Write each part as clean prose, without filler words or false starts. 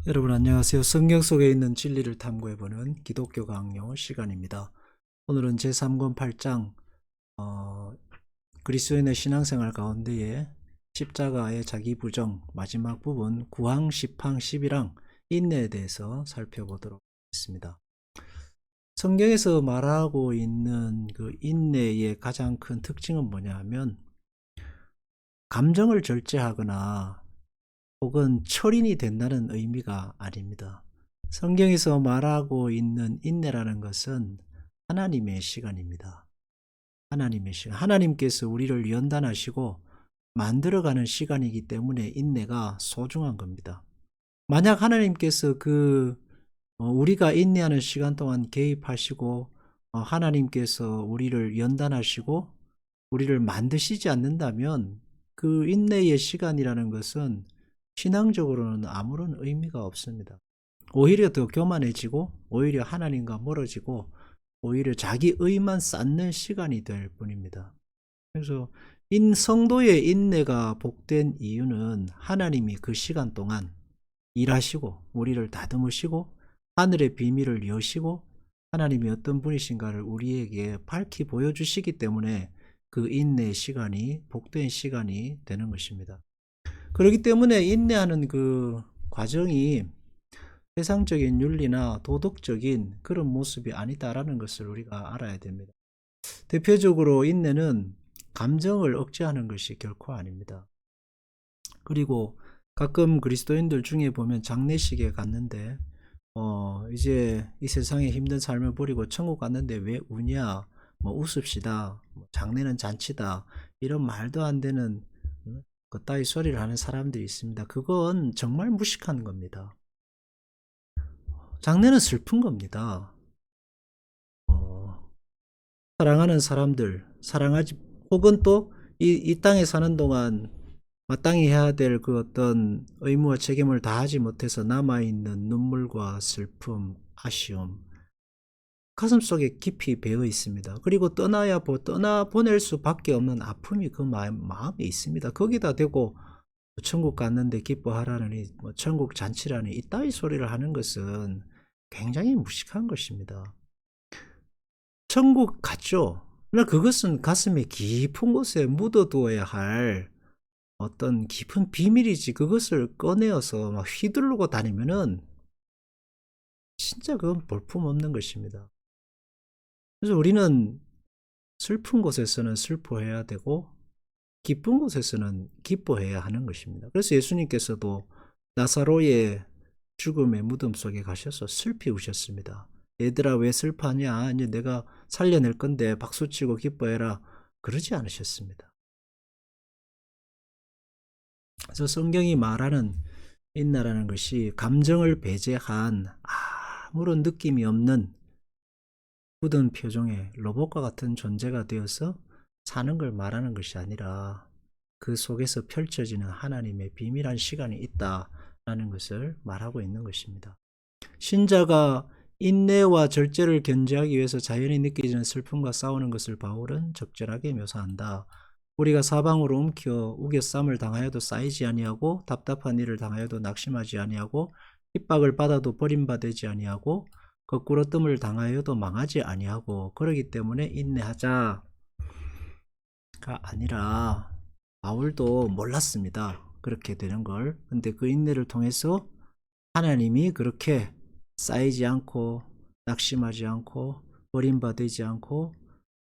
여러분 안녕하세요. 성경 속에 있는 진리를 탐구해보는 기독교 강요 시간입니다. 오늘은 제3권 8장 그리스도인의 신앙생활 가운데에 십자가의 자기 부정 마지막 부분 9항, 10항, 11항 인내에 대해서 살펴보도록 하겠습니다. 성경에서 말하고 있는 그 인내의 가장 큰 특징은 뭐냐 하면 감정을 절제하거나 혹은 철인이 된다는 의미가 아닙니다. 성경에서 말하고 있는 인내라는 것은 하나님의 시간입니다. 하나님의 시간. 하나님께서 우리를 연단하시고 만들어가는 시간이기 때문에 인내가 소중한 겁니다. 만약 하나님께서 우리가 인내하는 시간 동안 개입하시고 하나님께서 우리를 연단하시고 우리를 만드시지 않는다면 그 인내의 시간이라는 것은 신앙적으로는 아무런 의미가 없습니다. 오히려 더 교만해지고 오히려 하나님과 멀어지고 오히려 자기 의만 쌓는 시간이 될 뿐입니다. 그래서 성도의 인내가 복된 이유는 하나님이 그 시간 동안 일하시고 우리를 다듬으시고 하늘의 비밀을 여시고 하나님이 어떤 분이신가를 우리에게 밝히 보여주시기 때문에 그 인내의 시간이 복된 시간이 되는 것입니다. 그렇기 때문에 인내하는 그 과정이 세상적인 윤리나 도덕적인 그런 모습이 아니다라는 것을 우리가 알아야 됩니다. 대표적으로 인내는 감정을 억제하는 것이 결코 아닙니다. 그리고 가끔 그리스도인들 중에 보면 장례식에 갔는데 이제 이 세상의 힘든 삶을 버리고 천국 갔는데 왜 우냐, 뭐 웃읍시다, 장례는 잔치다, 이런 말도 안 되는 그따위 소리를 하는 사람들이 있습니다. 그건 정말 무식한 겁니다. 장례는 슬픈 겁니다. 사랑하는 사람들, 사랑하지, 혹은 또 이 땅에 사는 동안 마땅히 해야 될 그 어떤 의무와 책임을 다하지 못해서 남아있는 눈물과 슬픔, 아쉬움, 가슴 속에 깊이 배어 있습니다. 그리고 떠나보낼 수밖에 없는 아픔이 그 마음에 있습니다. 거기다 대고 천국 갔는데 기뻐하라느니 천국 잔치라니 이따위 소리를 하는 것은 굉장히 무식한 것입니다. 천국 갔죠. 그러나 그것은 가슴의 깊은 곳에 묻어두어야 할 어떤 깊은 비밀이지, 그것을 꺼내어서 막 휘두르고 다니면은 진짜 그건 볼품없는 것입니다. 그래서 우리는 슬픈 곳에서는 슬퍼해야 되고 기쁜 곳에서는 기뻐해야 하는 것입니다. 그래서 예수님께서도 나사로의 죽음의 무덤 속에 가셔서 슬피 우셨습니다. 얘들아 왜 슬퍼하냐, 이제 내가 살려낼 건데 박수치고 기뻐해라, 그러지 않으셨습니다. 그래서 성경이 말하는 인내라는 것이 감정을 배제한 아무런 느낌이 없는 굳은 표정의 로봇과 같은 존재가 되어서 사는 걸 말하는 것이 아니라 그 속에서 펼쳐지는 하나님의 비밀한 시간이 있다라는 것을 말하고 있는 것입니다. 신자가 인내와 절제를 견제하기 위해서 자연히 느껴지는 슬픔과 싸우는 것을 바울은 적절하게 묘사한다. 우리가 사방으로 움켜 우겨 쌈을 당하여도 쌓이지 아니하고 답답한 일을 당하여도 낙심하지 아니하고 핍박을 받아도 버림받지 아니하고 거꾸로 뜸을 당하여도 망하지 아니하고 그러기 때문에 인내하자가 아니라 바울도 몰랐습니다. 그렇게 되는 걸. 근데 그 인내를 통해서 하나님이 그렇게 쌓이지 않고 낙심하지 않고 버림받지 않고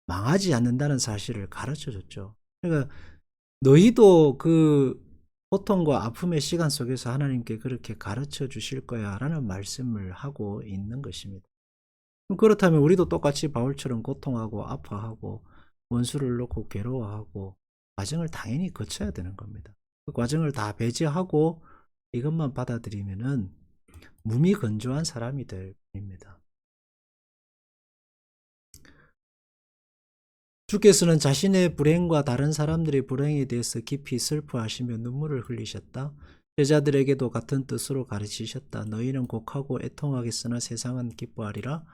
망하지 않는다는 사실을 가르쳐 줬죠. 그러니까 너희도 그 고통과 아픔의 시간 속에서 하나님께 그렇게 가르쳐 주실 거야 라는 말씀을 하고 있는 것입니다. 그렇다면 우리도 똑같이 바울처럼 고통하고 아파하고 원수를 놓고 괴로워하고 과정을 당연히 거쳐야 되는 겁니다. 그 과정을 다 배제하고 이것만 받아들이면은 무미건조한 사람이 될 뿐입니다. 주께서는 자신의 불행과 다른 사람들의 불행에 대해서 깊이 슬퍼하시며 눈물을 흘리셨다. 제자들에게도 같은 뜻으로 가르치셨다. 너희는 곡하고 애통하겠으나 세상은 기뻐하리라.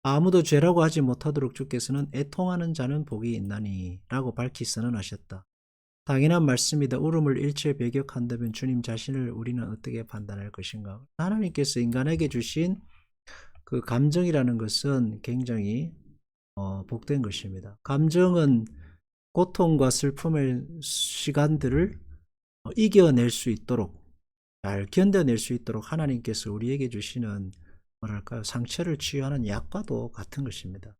아무도 죄라고 하지 못하도록 주께서는 애통하는 자는 복이 있나니 라고 밝히 선언하셨다. 당연한 말씀이다. 울음을 일체 배격한다면 주님 자신을 우리는 어떻게 판단할 것인가? 하나님께서 인간에게 주신 그 감정이라는 것은 굉장히 복된 것입니다. 감정은 고통과 슬픔의 시간들을 이겨낼 수 있도록, 잘 견뎌낼 수 있도록 하나님께서 우리에게 주시는 뭐랄까요, 상처를 치유하는 약과도 같은 것입니다.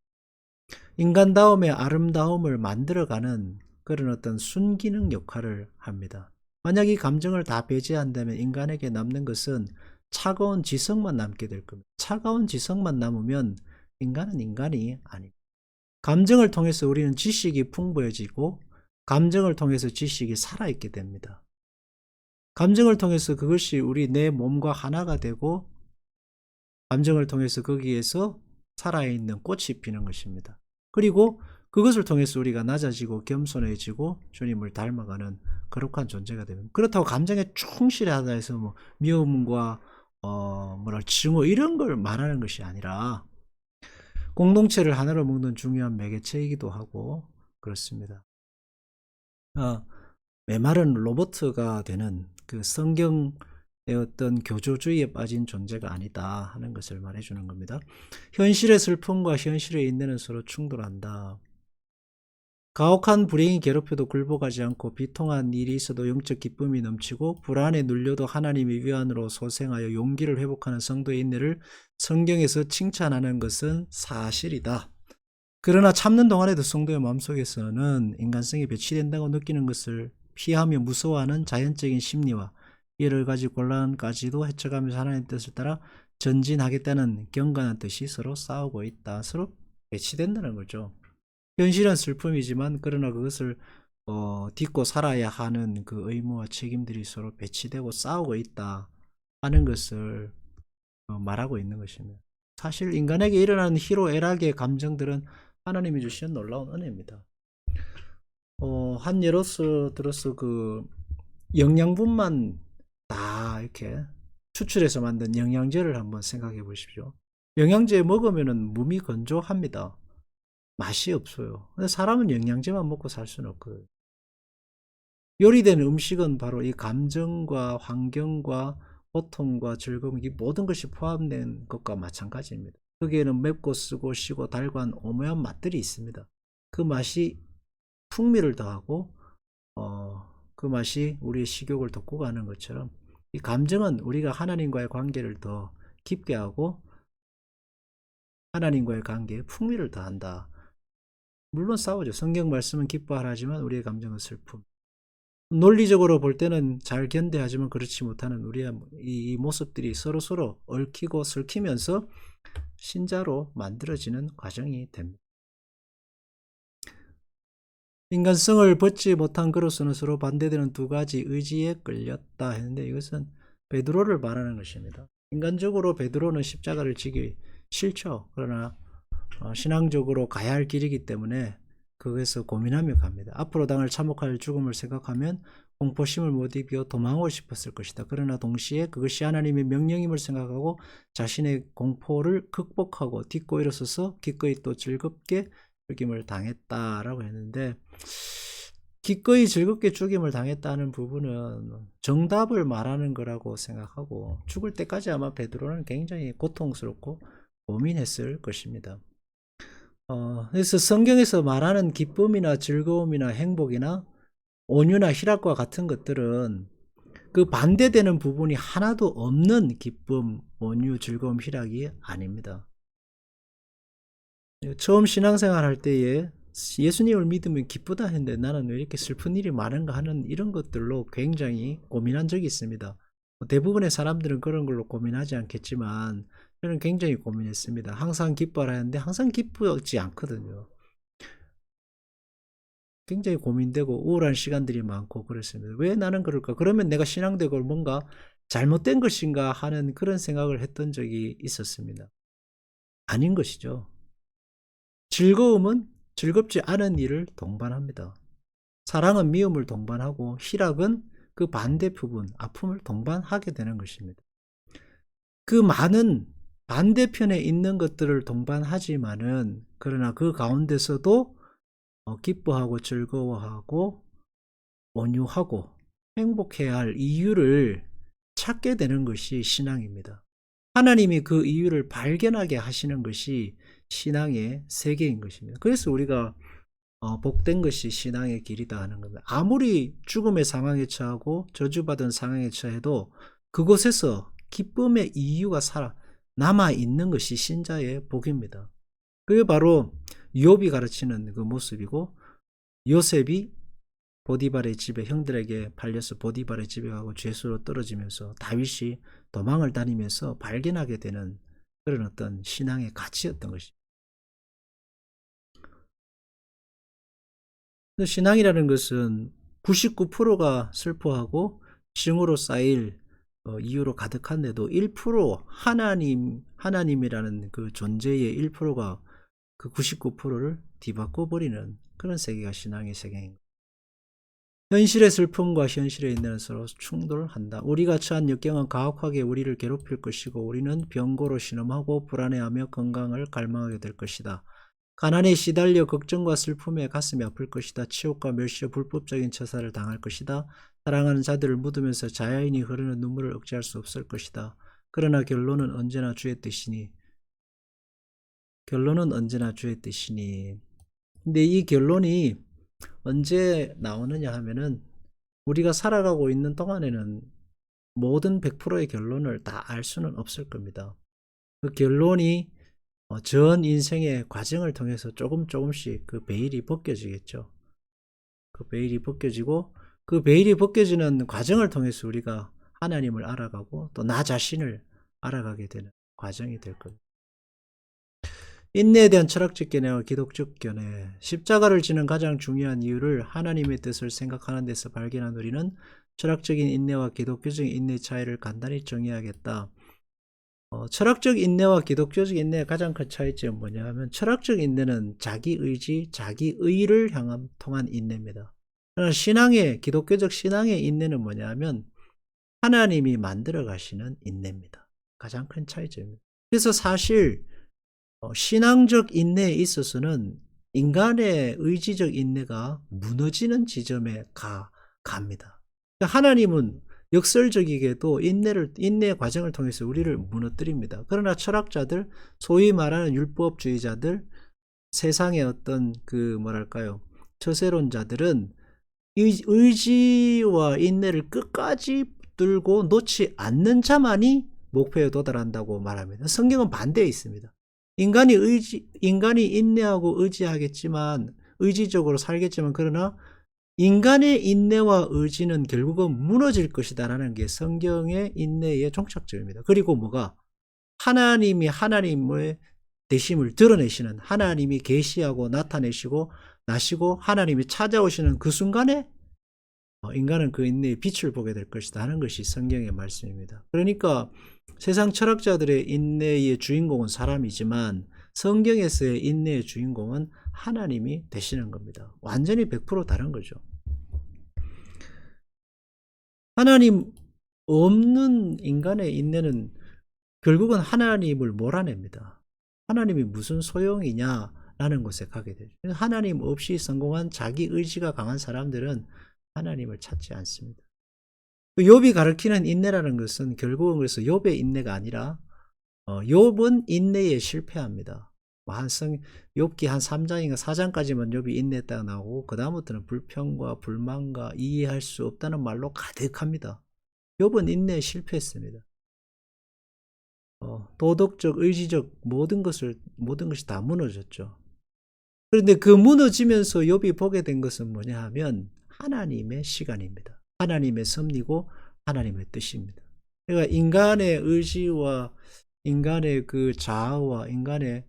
인간다움의 아름다움을 만들어가는 그런 어떤 순기능 역할을 합니다. 만약 이 감정을 다 배제한다면 인간에게 남는 것은 차가운 지성만 남게 될 겁니다. 차가운 지성만 남으면 인간은 인간이 아닙니다. 감정을 통해서 우리는 지식이 풍부해지고 감정을 통해서 지식이 살아있게 됩니다. 감정을 통해서 그것이 우리 내 몸과 하나가 되고 감정을 통해서 거기에서 살아있는 꽃이 피는 것입니다. 그리고 그것을 통해서 우리가 낮아지고 겸손해지고 주님을 닮아가는 거룩한 존재가 됩니다. 그렇다고 감정에 충실하다 해서 뭐 미움과 증오 이런 걸 말하는 것이 아니라 공동체를 하나로 묶는 중요한 매개체이기도 하고 그렇습니다. 메마른 로버트가 되는 그 성경의 어떤 교조주의에 빠진 존재가 아니다 하는 것을 말해주는 겁니다. 현실의 슬픔과 현실의 인내는 서로 충돌한다. 가혹한 불행이 괴롭혀도 굴복하지 않고 비통한 일이 있어도 영적 기쁨이 넘치고 불안에 눌려도 하나님의 위안으로 소생하여 용기를 회복하는 성도의 인내를 성경에서 칭찬하는 것은 사실이다. 그러나 참는 동안에도 성도의 마음속에서는 인간성이 배치된다고 느끼는 것을 피하며 무서워하는 자연적인 심리와 여러 가지 곤란까지도 헤쳐가면서 하나님의 뜻을 따라 전진하겠다는 경건한 뜻이 서로 싸우고 있다. 서로 배치된다는 거죠. 현실은 슬픔이지만 그러나 그것을 딛고 살아야 하는 그 의무와 책임들이 서로 배치되고 싸우고 있다 하는 것을 말하고 있는 것입니다. 사실 인간에게 일어나는 희로애락의 감정들은 하나님이 주시는 놀라운 은혜입니다. 한 예로서 들어서 그 영양분만 다 이렇게 추출해서 만든 영양제를 한번 생각해 보십시오. 영양제 먹으면 몸이 건조합니다. 맛이 없어요. 근데 사람은 영양제만 먹고 살 수는 없거든요. 요리된 음식은 바로 이 감정과 환경과 고통과 즐거움, 이 모든 것이 포함된 것과 마찬가지입니다. 거기에는 맵고 쓰고 시고 달고 한 오묘한 맛들이 있습니다. 그 맛이 풍미를 더하고 그 맛이 우리의 식욕을 돋구고 하는 것처럼 이 감정은 우리가 하나님과의 관계를 더 깊게 하고 하나님과의 관계에 풍미를 더한다. 물론 싸우죠. 성경 말씀은 기뻐하라 하지만 우리의 감정은 슬픔. 논리적으로 볼 때는 잘 견뎌하지만 그렇지 못하는 우리의 이 모습들이 서로서로 얽히고 설키면서 신자로 만들어지는 과정이 됩니다. 인간성을 벗지 못한 그로서는 서로 반대되는 두 가지 의지에 끌렸다 했는데 이것은 베드로를 말하는 것입니다. 인간적으로 베드로는 십자가를 지기 싫죠. 그러나 신앙적으로 가야 할 길이기 때문에 그것에서 고민하며 갑니다. 앞으로 당할 참혹할 죽음을 생각하면 공포심을 못 이겨 도망하고 싶었을 것이다. 그러나 동시에 그것이 하나님의 명령임을 생각하고 자신의 공포를 극복하고 딛고 일어서서 기꺼이 또 즐겁게 죽임을 당했다라고 했는데 기꺼이 즐겁게 죽임을 당했다는 부분은 정답을 말하는 거라고 생각하고 죽을 때까지 아마 베드로는 굉장히 고통스럽고 고민했을 것입니다. 그래서 성경에서 말하는 기쁨이나 즐거움이나 행복이나 온유나 희락과 같은 것들은 그 반대되는 부분이 하나도 없는 기쁨, 온유, 즐거움, 희락이 아닙니다. 처음 신앙생활 할 때에 예수님을 믿으면 기쁘다 했는데 나는 왜 이렇게 슬픈 일이 많은가 하는 이런 것들로 굉장히 고민한 적이 있습니다. 대부분의 사람들은 그런 걸로 고민하지 않겠지만 저는 굉장히 고민했습니다. 항상 기뻐라 했는데 항상 기쁘지 않거든요. 굉장히 고민되고 우울한 시간들이 많고 그랬습니다. 왜 나는 그럴까? 그러면 내가 신앙되고 뭔가 잘못된 것인가 하는 그런 생각을 했던 적이 있었습니다. 아닌 것이죠. 즐거움은 즐겁지 않은 일을 동반합니다. 사랑은 미움을 동반하고 희락은 그 반대 부분, 아픔을 동반하게 되는 것입니다. 그 많은 반대편에 있는 것들을 동반하지만은 그러나 그 가운데서도 기뻐하고 즐거워하고 온유하고 행복해야 할 이유를 찾게 되는 것이 신앙입니다. 하나님이 그 이유를 발견하게 하시는 것이 신앙의 세계인 것입니다. 그래서 우리가 복된 것이 신앙의 길이다 하는 겁니다. 아무리 죽음의 상황에 처하고 저주받은 상황에 처해도 그곳에서 기쁨의 이유가 남아있는 것이 신자의 복입니다. 그게 바로 욥이 가르치는 그 모습이고, 요셉이 보디발의 집에, 형들에게 팔려서 보디발의 집에 가고 죄수로 떨어지면서 다윗이 도망을 다니면서 발견하게 되는 그런 어떤 신앙의 가치였던 것입니다. 신앙이라는 것은 99%가 슬퍼하고 증오로 쌓일 이유로 가득한데도 1% 하나님이라는 그 존재의 1%가 그 99%를 뒤바꿔 버리는 그런 세계가 신앙의 세계인 거예요. 현실의 슬픔과 현실의 인내는 서로 충돌한다. 우리가 처한 역경은 가혹하게 우리를 괴롭힐 것이고 우리는 병고로 신음하고 불안해하며 건강을 갈망하게 될 것이다. 가난에 시달려 걱정과 슬픔에 가슴이 아플 것이다. 치욕과 멸시와 불법적인 처사를 당할 것이다. 사랑하는 자들을 묻으면서 자연히 흐르는 눈물을 억제할 수 없을 것이다. 그러나 결론은 언제나 주의 뜻이니. 근데 이 결론이 언제 나오느냐 하면은 우리가 살아가고 있는 동안에는 모든 100%의 결론을 다 알 수는 없을 겁니다. 그 결론이 전 인생의 과정을 통해서 조금씩 그 베일이 벗겨지겠죠. 그 베일이 벗겨지고 그 베일이 벗겨지는 과정을 통해서 우리가 하나님을 알아가고 또 나 자신을 알아가게 되는 과정이 될 겁니다. 인내에 대한 철학적 견해와 기독적 견해. 십자가를 지는 가장 중요한 이유를 하나님의 뜻을 생각하는 데서 발견한 우리는 철학적인 인내와 기독교적인 인내의 차이를 간단히 정의하겠다. 철학적 인내와 기독교적 인내의 가장 큰 차이점은 뭐냐 하면, 철학적 인내는 자기 의지, 자기 의를 통한 인내입니다. 그러나 기독교적 신앙의 인내는 뭐냐 하면 하나님이 만들어 가시는 인내입니다. 가장 큰 차이점입니다. 그래서 사실 신앙적 인내에 있어서는 인간의 의지적 인내가 무너지는 지점에 갑니다. 하나님은 역설적이게도 인내의 과정을 통해서 우리를 무너뜨립니다. 그러나 철학자들, 소위 말하는 율법주의자들, 세상의 어떤 처세론자들은 의지와 인내를 끝까지 붙들고 놓지 않는 자만이 목표에 도달한다고 말합니다. 성경은 반대에 있습니다. 인간이 인내하고 의지적으로 살겠지만, 그러나 인간의 인내와 의지는 결국은 무너질 것이다 라는 게 성경의 인내의 종착점입니다. 그리고 하나님이 하나님의 되심을 드러내시는, 하나님이 계시하고 나타내시고 나시고 하나님이 찾아오시는 그 순간에 인간은 그 인내의 빛을 보게 될 것이다 하는 것이 성경의 말씀입니다. 그러니까 세상 철학자들의 인내의 주인공은 사람이지만 성경에서의 인내의 주인공은 하나님이 되시는 겁니다. 완전히 100% 다른 거죠. 하나님 없는 인간의 인내는 결국은 하나님을 몰아냅니다. 하나님이 무슨 소용이냐라는 곳에 가게 되죠. 하나님 없이 성공한 자기 의지가 강한 사람들은 하나님을 찾지 않습니다. 욥이 가르치는 인내라는 것은 결국은 그래서 욥의 인내가 아니라 욥은 인내에 실패합니다. 욥기 한 3장인가 4장까지만 욥이 인내했다가 나오고 그 다음부터는 불평과 불만과 이해할 수 없다는 말로 가득합니다. 욥은 인내에 실패했습니다. 도덕적, 의지적 모든 것이 다 무너졌죠. 그런데 그 무너지면서 욥이 보게 된 것은 뭐냐 하면 하나님의 시간입니다. 하나님의 섭리고 하나님의 뜻입니다. 그러니까 인간의 의지와 인간의 그 자아와 인간의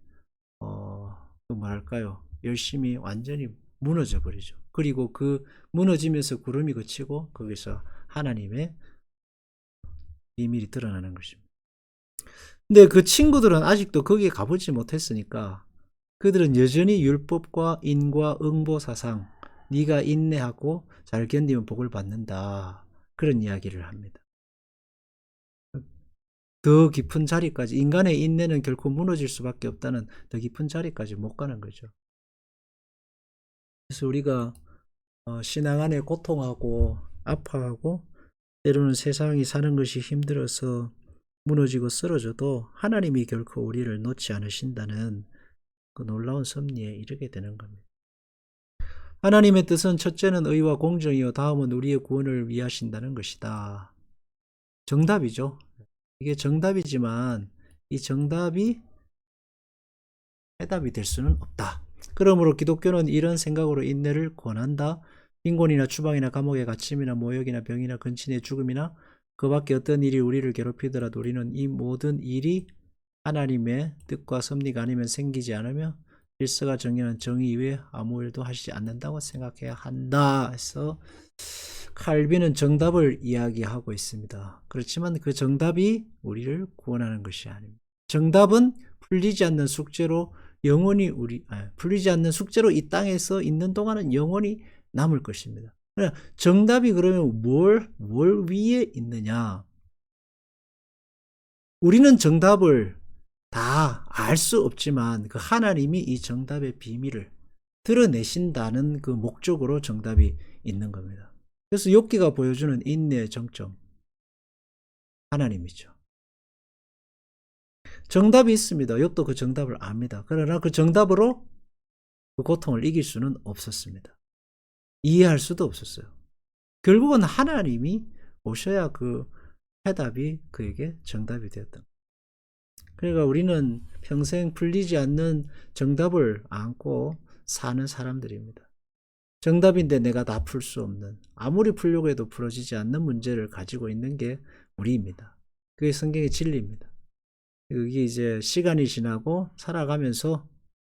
열심이 완전히 무너져 버리죠. 그리고 그 무너지면서 구름이 그치고 거기서 하나님의 비밀이 드러나는 것입니다. 근데 그 친구들은 아직도 거기에 가보지 못했으니까 그들은 여전히 율법과 인과 응보 사상, 네가 인내하고 잘 견디면 복을 받는다, 그런 이야기를 합니다. 더 깊은 자리까지, 인간의 인내는 결코 무너질 수밖에 없다는 더 깊은 자리까지 못 가는 거죠. 그래서 우리가 신앙 안에 고통하고 아파하고 때로는 세상이 사는 것이 힘들어서 무너지고 쓰러져도 하나님이 결코 우리를 놓지 않으신다는 그 놀라운 섭리에 이르게 되는 겁니다. 하나님의 뜻은 첫째는 의와 공정이요 다음은 우리의 구원을 위하신다는 것이다. 정답이죠. 이게 정답이지만 이 정답이 해답이 될 수는 없다. 그러므로 기독교는 이런 생각으로 인내를 권한다. 빈곤이나 추방이나 감옥의 갇힘이나 모욕이나 병이나 근친의 죽음이나 그 밖에 어떤 일이 우리를 괴롭히더라도 우리는 이 모든 일이 하나님의 뜻과 섭리가 아니면 생기지 않으며 질서가 정해놓은 정의 이외에 아무 일도 하시지 않는다고 생각해야 한다. 해서 칼빈은 정답을 이야기하고 있습니다. 그렇지만 그 정답이 우리를 구원하는 것이 아닙니다. 정답은 풀리지 않는 숙제로 영원히 풀리지 않는 숙제로 이 땅에서 있는 동안은 영원히 남을 것입니다. 정답이 그러면 뭘 위에 있느냐? 우리는 정답을 다 알 수 없지만 그 하나님이 이 정답의 비밀을 드러내신다는 그 목적으로 정답이 있는 겁니다. 그래서 욥기가 보여주는 인내의 정점, 하나님이죠. 정답이 있습니다. 욥도 그 정답을 압니다. 그러나 그 정답으로 그 고통을 이길 수는 없었습니다. 이해할 수도 없었어요. 결국은 하나님이 오셔야 그 해답이 그에게 정답이 되었던 거예요. 그러니까 우리는 평생 풀리지 않는 정답을 안고 사는 사람들입니다. 정답인데 내가 다 풀 수 없는, 아무리 풀려고 해도 풀어지지 않는 문제를 가지고 있는 게 우리입니다. 그게 성경의 진리입니다. 그게 이제 시간이 지나고 살아가면서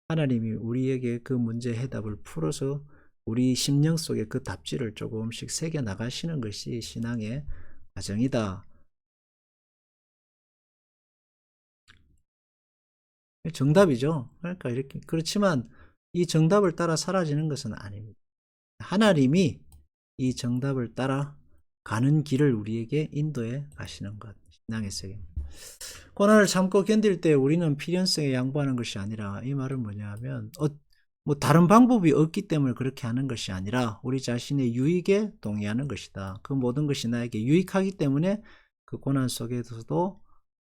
하나님이 우리에게 그 문제 해답을 풀어서 우리 심령 속에 그 답지를 조금씩 새겨 나가시는 것이 신앙의 과정이다. 정답이죠. 그러니까 이렇게 그렇지만 이 정답을 따라 사라지는 것은 아닙니다. 하나님이 이 정답을 따라 가는 길을 우리에게 인도해 가시는 것. 신앙의 세계입니다. 고난을 참고 견딜 때 우리는 필연성에 양보하는 것이 아니라, 이 말은 뭐냐면 뭐 다른 방법이 없기 때문에 그렇게 하는 것이 아니라 우리 자신의 유익에 동의하는 것이다. 그 모든 것이 나에게 유익하기 때문에 그 고난 속에서도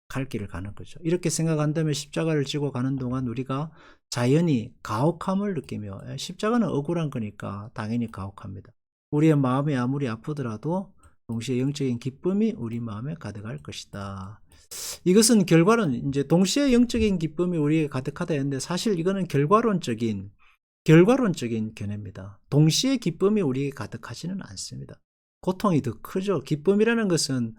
갈 길을 가는 거죠. 이렇게 생각한다면 십자가를 지고 가는 동안 우리가 자연히 가혹함을 느끼며, 십자가는 억울한 거니까 당연히 가혹합니다. 우리의 마음이 아무리 아프더라도 동시에 영적인 기쁨이 우리 마음에 가득할 것이다. 이것은 결과론, 이제 동시에 영적인 기쁨이 우리에게 가득하다 했는데 사실 이거는 결과론적인 견해입니다. 동시에 기쁨이 우리에게 가득하지는 않습니다. 고통이 더 크죠. 기쁨이라는 것은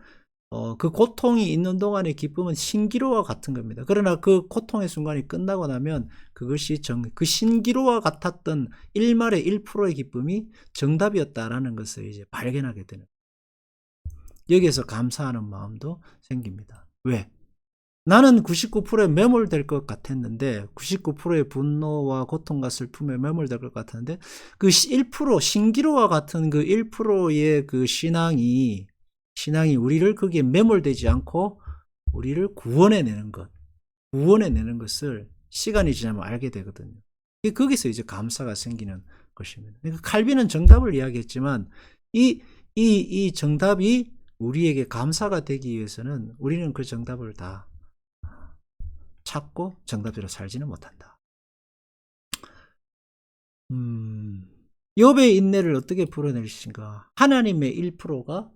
그 고통이 있는 동안의 기쁨은 신기루와 같은 겁니다. 그러나 그 고통의 순간이 끝나고 나면 그것이 그 신기루와 같았던 1말의 1%의 기쁨이 정답이었다라는 것을 이제 발견하게 되는, 여기에서 감사하는 마음도 생깁니다. 왜? 나는 99%에 매몰될 것 같았는데, 99%의 분노와 고통과 슬픔에 매몰될 것 같았는데, 그 1%, 신기루와 같은 그 1%의 그 신앙이 우리를 거기에 매몰되지 않고 우리를 구원해내는 것을 시간이 지나면 알게 되거든요. 거기서 이제 감사가 생기는 것입니다. 그러니까 칼빈은 정답을 이야기했지만 이 정답이 우리에게 감사가 되기 위해서는 우리는 그 정답을 다 찾고 정답대로 살지는 못한다. 욥의 인내를 어떻게 풀어낼 것인가? 하나님의 1%가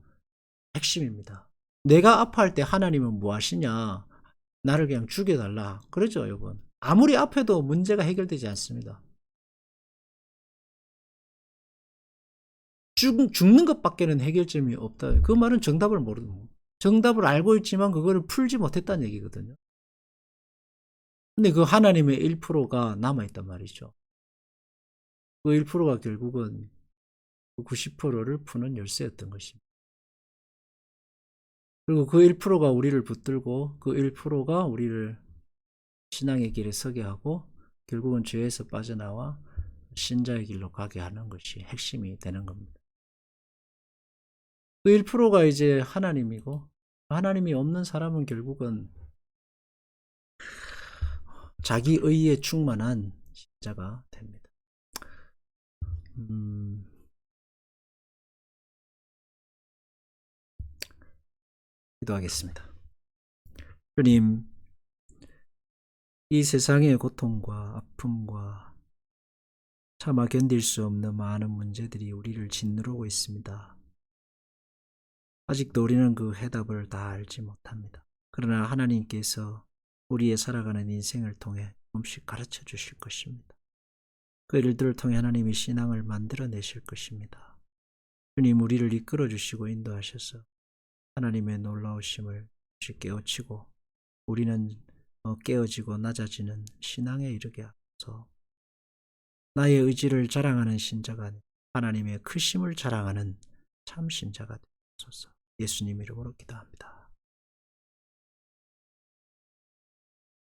핵심입니다. 내가 아파할 때 하나님은 뭐 하시냐? 나를 그냥 죽여달라. 그러죠, 여러분. 아무리 아파도 문제가 해결되지 않습니다. 죽는 것밖에는 해결점이 없다. 그 말은 정답을 모르는, 정답을 알고 있지만 그거를 풀지 못했다는 얘기거든요. 근데 그 하나님의 1%가 남아있단 말이죠. 그 1%가 결국은 90%를 푸는 열쇠였던 것입니다. 그리고 그 1%가 우리를 붙들고 그 1%가 우리를 신앙의 길에 서게 하고 결국은 죄에서 빠져나와 신자의 길로 가게 하는 것이 핵심이 되는 겁니다. 그 1%가 이제 하나님이고, 하나님이 없는 사람은 결국은 자기 의에 충만한 신자가 됩니다. 기도하겠습니다. 주님, 이 세상의 고통과 아픔과 차마 견딜 수 없는 많은 문제들이 우리를 짓누르고 있습니다. 아직도 우리는 그 해답을 다 알지 못합니다. 그러나 하나님께서 우리의 살아가는 인생을 통해 조금씩 가르쳐 주실 것입니다. 그 일들을 통해 하나님이 신앙을 만들어내실 것입니다. 주님, 우리를 이끌어 주시고 인도하셔서 하나님의 놀라우심을 깨우치고 우리는 깨어지고 낮아지는 신앙에 이르게 하소서. 나의 의지를 자랑하는 신자가 아니라 하나님의 크심을 자랑하는 참 신자가 되소서. 예수님 이름으로 기도합니다.